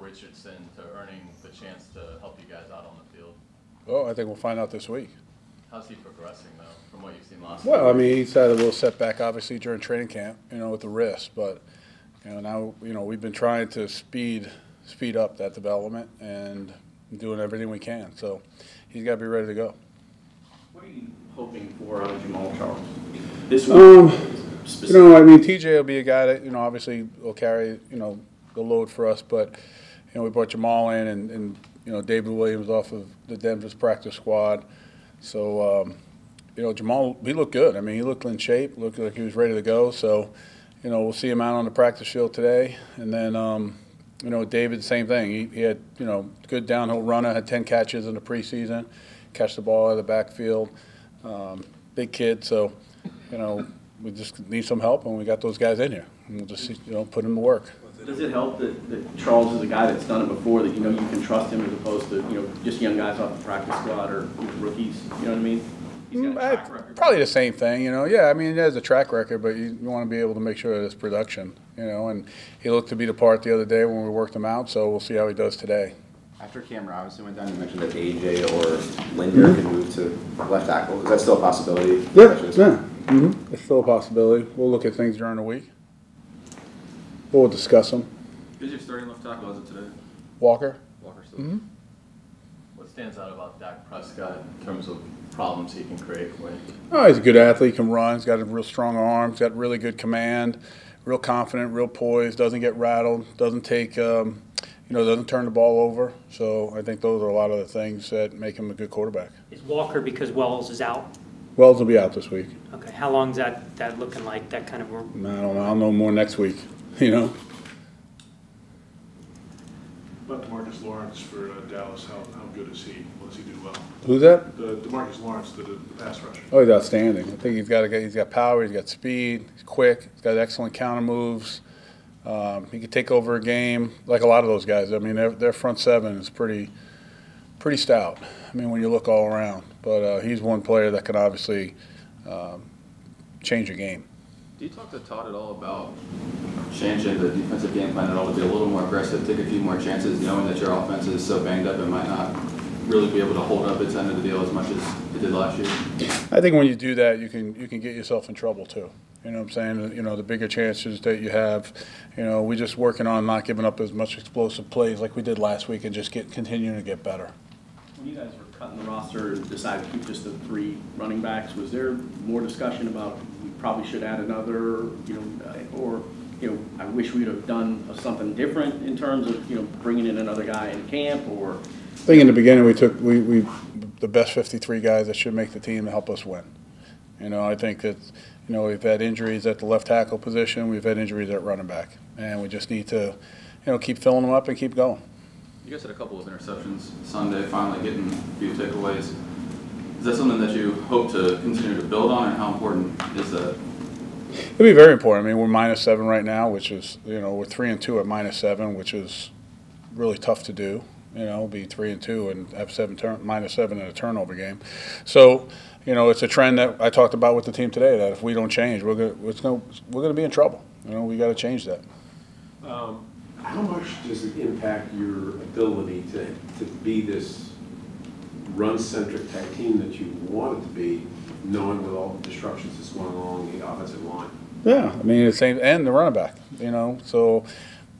Richardson to earning the chance to help you guys out on the field? Well, I think we'll find out this week. How's he progressing, though, from what you've seen last Well, week? I mean, he's had a little setback, obviously, during training camp, with the wrist. But, now, we've been trying to speed up that development and doing everything we can. So he's got to be ready to go. What are you hoping for out of Jamal Charles this week? TJ will be a guy that, obviously will carry, the load for us. But, we brought Jamal in and David Williams off of the Denver's practice squad. So, Jamal, he looked good. I mean, he looked in shape, looked like he was ready to go. So, we'll see him out on the practice field today. And then, David, same thing. He had, good downhill runner, had 10 catches in the preseason, catch the ball out of the backfield. Big kid. So, we just need some help, and we got those guys in here. And we'll just, put them to work. Does it help that Charles is a guy that's done it before, that you can trust him as opposed to, just young guys off the practice squad or rookies? You know what I mean? He's got a track record. Probably the same thing, Yeah, I mean, he has a track record, but you want to be able to make sure that it's production, And he looked to be the part the other day when we worked him out, so we'll see how he does today. After Cam Robinson went down, you mentioned that AJ or Linder could move to left tackle. Is that still a possibility? Yeah. It's still a possibility. We'll look at things during the week. We'll discuss them. Who's your starting left tackle as of today? Walker. Walker still. What stands out about Dak Prescott in terms of problems he can create for you? Oh, he's a good athlete, can run, he's got a real strong arm, he's got really good command, real confident, real poised, doesn't get rattled, doesn't take, doesn't turn the ball over. So I think those are a lot of the things that make him a good quarterback. Is Walker because Wells is out? Wells will be out this week. Okay, how long is that looking like, that kind of work? I don't know, I'll know more next week, About DeMarcus Lawrence for Dallas, how good is he? Will he do well? Who's that? DeMarcus Lawrence, the pass rusher. Oh, he's outstanding. I think he's got power, he's got speed, he's quick, he's got excellent counter moves. He could take over a game like a lot of those guys. I mean, their front seven is pretty stout. I mean, when you look all around. But he's one player that can obviously change a game. Do you talk to Todd at all about changing the defensive game plan at all to be a little more aggressive, take a few more chances, knowing that your offense is so banged up and might not really be able to hold up its end of the deal as much as it did last year? I think when you do that, you can get yourself in trouble too. You know what I'm saying? The bigger chances that you have. We're just working on not giving up as much explosive plays like we did last week and just continuing to get better. When you guys were cutting the roster and decided to keep just the 3 running backs, was there more discussion about we probably should add another, or I wish we'd have done something different in terms of bringing in another guy in camp? Or I think in the beginning we took the best 53 guys that should make the team to help us win. I think that we've had injuries at the left tackle position, we've had injuries at running back, and we just need to keep filling them up and keep going. You guys had a couple of interceptions Sunday, finally getting a few takeaways. Is that something that you hope to continue to build on, and how important is that? It'll be very important. I mean, we're -7 right now, which is, we're 3-2 at -7, which is really tough to do. Be 3-2 and have -7 in a turnover game. So, it's a trend that I talked about with the team today, that if we don't change, we're going to be in trouble. We got to change that. How much does it impact your ability to be this run-centric type team that you want it to be, knowing with all the disruptions that's going along the offensive line? Yeah, I mean, it's same, and the running back. So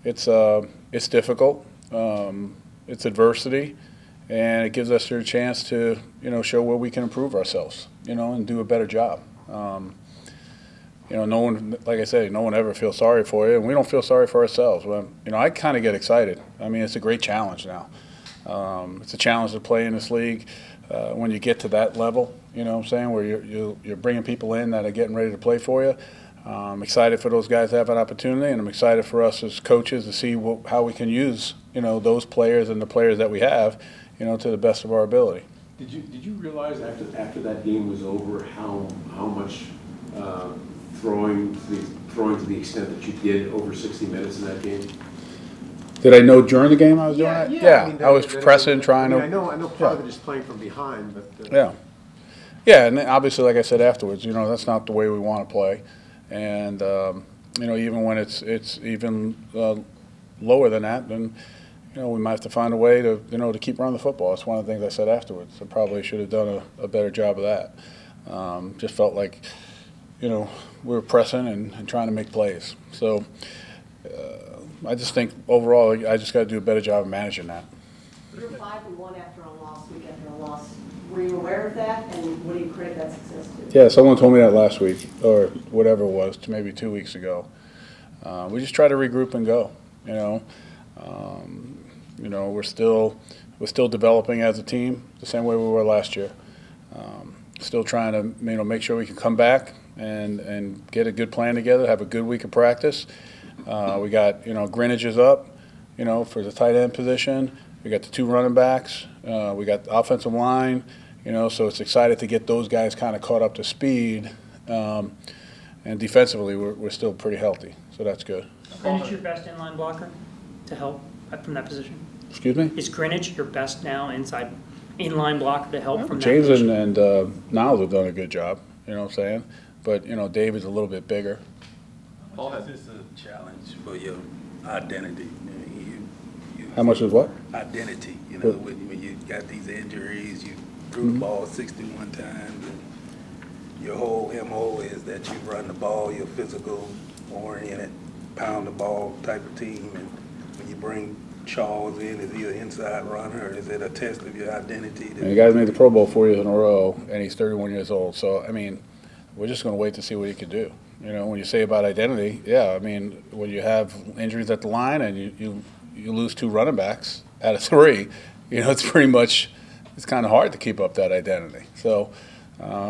it's difficult. It's adversity, and it gives us a chance to show where we can improve ourselves, and do a better job. No one, like I say, no one ever feels sorry for you, and we don't feel sorry for ourselves. I kind of get excited. I mean, it's a great challenge now. It's a challenge to play in this league when you get to that level, where you're bringing people in that are getting ready to play for you. I'm excited for those guys to have an opportunity, and I'm excited for us as coaches to see how we can use, those players and the players that we have, to the best of our ability. Did you realize after that game was over how much throwing to the extent that you did over 60 minutes in that game? Did I know during the game I was doing that? Yeah. I mean, I was pressing, trying to. I know part of it is playing from behind, but. Yeah, and obviously, like I said afterwards, that's not the way we want to play, and even when it's even lower than that, then we might have to find a way to, to keep running the football. That's one of the things I said afterwards. I probably should have done a better job of that. Just felt like, we were pressing and trying to make plays. So I just think overall, I just got to do a better job of managing that. You're 5-1 after a loss, week after a loss. Were you aware of that, and what do you credit that success to? Yeah, someone told me that last week, or whatever it was, maybe 2 weeks ago. We just try to regroup and go. We're still developing as a team the same way we were last year. Still trying to make sure we can come back and get a good plan together, have a good week of practice. We got Greenwich is up, for the tight end position. We got the 2 running backs. We got the offensive line. So it's excited to get those guys kind of caught up to speed. And defensively, we're still pretty healthy, so that's good. Greenwich your best inline blocker to help from that position? Excuse me? Is Greenwich your best now inside inline blocker to help from that James position? and Niles have done a good job, you know what I'm saying? But, David's a little bit bigger. Paul has This is a challenge for your identity. How much is what? Identity, What? when you got these injuries, you threw the ball 61 times, and your whole MO is that you run the ball, you're physical oriented, pound the ball type of team, and when you bring Charles in, is he an inside runner, or is it a test of your identity? And the guy's made the Pro Bowl 4 years in a row, and he's 31 years old. So, we're just going to wait to see what he can do. When you say about identity, yeah, when you have injuries at the line and you lose 2 running backs out of 3, it's pretty much, it's kind of hard to keep up that identity. So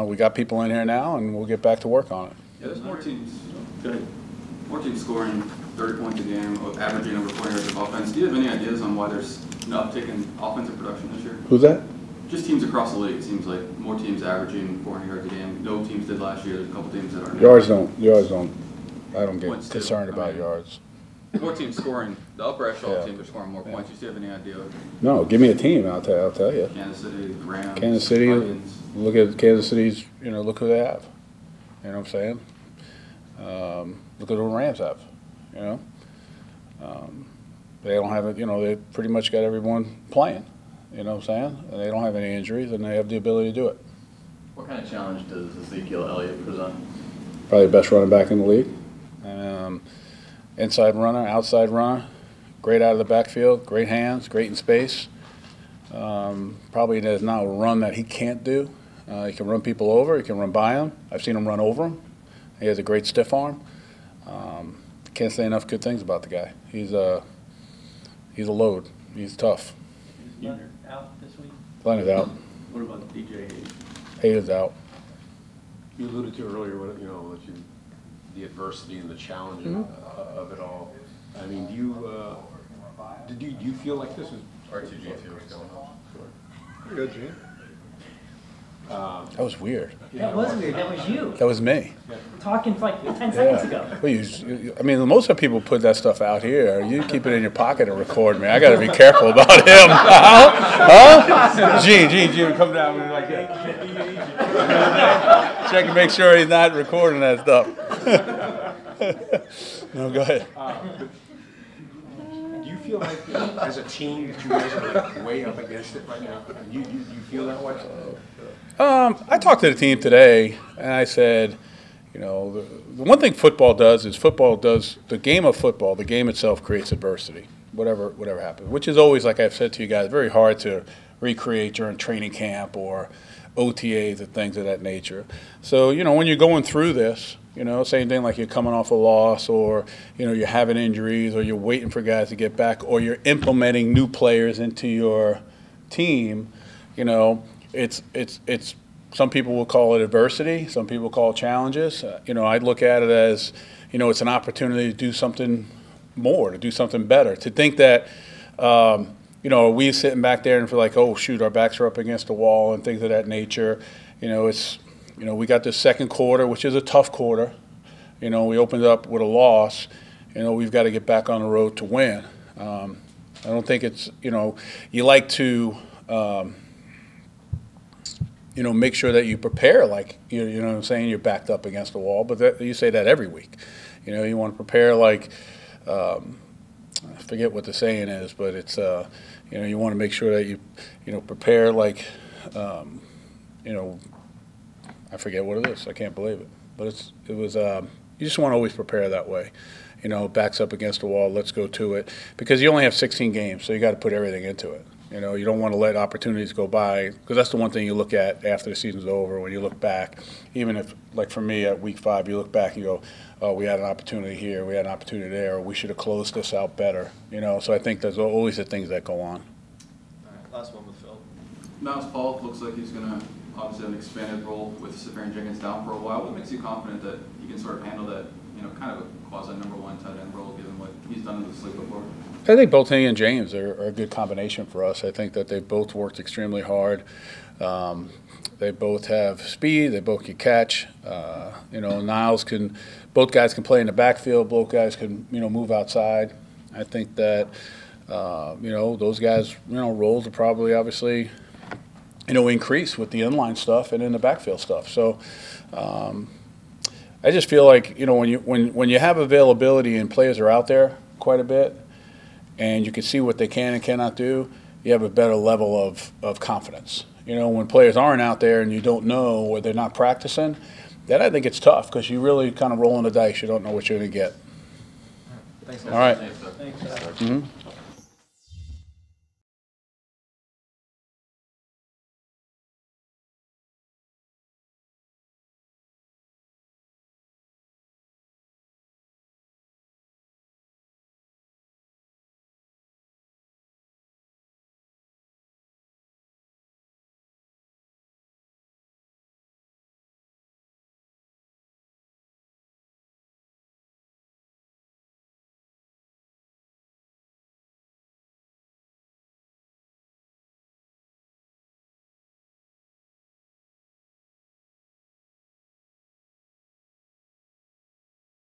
we got people in here now, and we'll get back to work on it. Yeah, there's more teams. Go ahead. More teams scoring 30 points a game, averaging over 20 yards of offense. Do you have any ideas on why there's an uptick in offensive production this year? Who's that? Just teams across the league. It seems like more teams averaging 400 yards a game. No teams did last year. There's a couple teams that are. Yards don't. I don't get Points too. concerned about yards. More teams scoring. The upper echelon Yeah. teams are scoring more points. You still have any idea? No, give me a team, I'll tell you. Kansas City, Rams, Kansas City, Vikings. look at Kansas City's, look who they have. You know what I'm saying? Look at who the Rams have, They don't have it, they pretty much got everyone playing, you know what I'm saying? And they don't have any injuries, and they have the ability to do it. What kind of challenge does Ezekiel Elliott present? Probably the best running back in the league. Inside runner, outside runner, great out of the backfield, great hands, great in space. Probably there's not a run that he can't do. He can run people over, he can run by them. I've seen him run over them. He has a great stiff arm. Can't say enough good things about the guy. He's a load. He's tough. Is Leonard out this week? Leonard's out. What about DJ Hayes? Hayes out. You alluded to earlier, the adversity and the challenge of it all. Do you feel like this is R2G2 is going on. good, Gene? That was weird. That was weird. That was you. That was me. Talking for like 10 seconds ago. Well, most of the people put that stuff out here. You keep it in your pocket and record me. I got to be careful about him. Huh? Gene, come down with like that. Check and make sure he's not recording that stuff. No, go ahead. Do you feel like, as a team, that you guys are way up against it right now? You feel that way? I talked to the team today, and I said, the one thing football does is the game of football, the game itself creates adversity, whatever happens, which is always, like I've said to you guys, very hard to recreate during training camp or OTAs and things of that nature. So, when you're going through this, same thing like you're coming off a loss or, you're having injuries or you're waiting for guys to get back or you're implementing new players into your team, it's some people will call it adversity, some people call it challenges. I'd look at it as, it's an opportunity to do something more, to do something better, to think that, are we sitting back there and feel like, oh, shoot, our backs are up against the wall and things of that nature. We got this second quarter, which is a tough quarter. We opened up with a loss. We've got to get back on the road to win. I don't think it's, you like to, make sure that you prepare like, you know what I'm saying, you're backed up against the wall. But you say that every week. You want to prepare like, I forget what the saying is, but it's, you know, you want to make sure that you know, prepare like, you know, I forget what it is. I can't believe it. But it was, you just want to always prepare that way. You know, backs up against the wall, let's go to it. Because you only have 16 games, so you got to put everything into it. You know, you don't want to let opportunities go by, because that's the one thing you look at after the season's over, when you look back. Even if, like for me, at week 5, you look back and go, oh, we had an opportunity here, we had an opportunity there, or we should have closed this out better. You know, so I think there's always the things that go on. All right, last one with Phil. Mouse Paul looks like he's going to obviously have an expanded role with Safarian Jenkins down for a while. What makes you confident that he can sort of handle that, you know, kind of a quasi #1 tight end role, given what he's done in this league before? I think both he and James are a good combination for us. I think that they've both worked extremely hard. They both have speed. They both can catch. You know, Niles can. Both guys can play in the backfield. Both guys can, you know, move outside. I think that you know, those guys, you know, roles are probably obviously, you know, increase with the inline stuff and in the backfield stuff. So I just feel like, you know, when you have availability and players are out there quite a bit, and you can see what they can and cannot do, you have a better level of confidence. You know, when players aren't out there and you don't know, or they're not practicing, then I think it's tough, because you really kind of rolling the dice. You don't know what you're going to get. Thanks, guys. All right. Thanks, Doug. Thanks, Mm-hmm.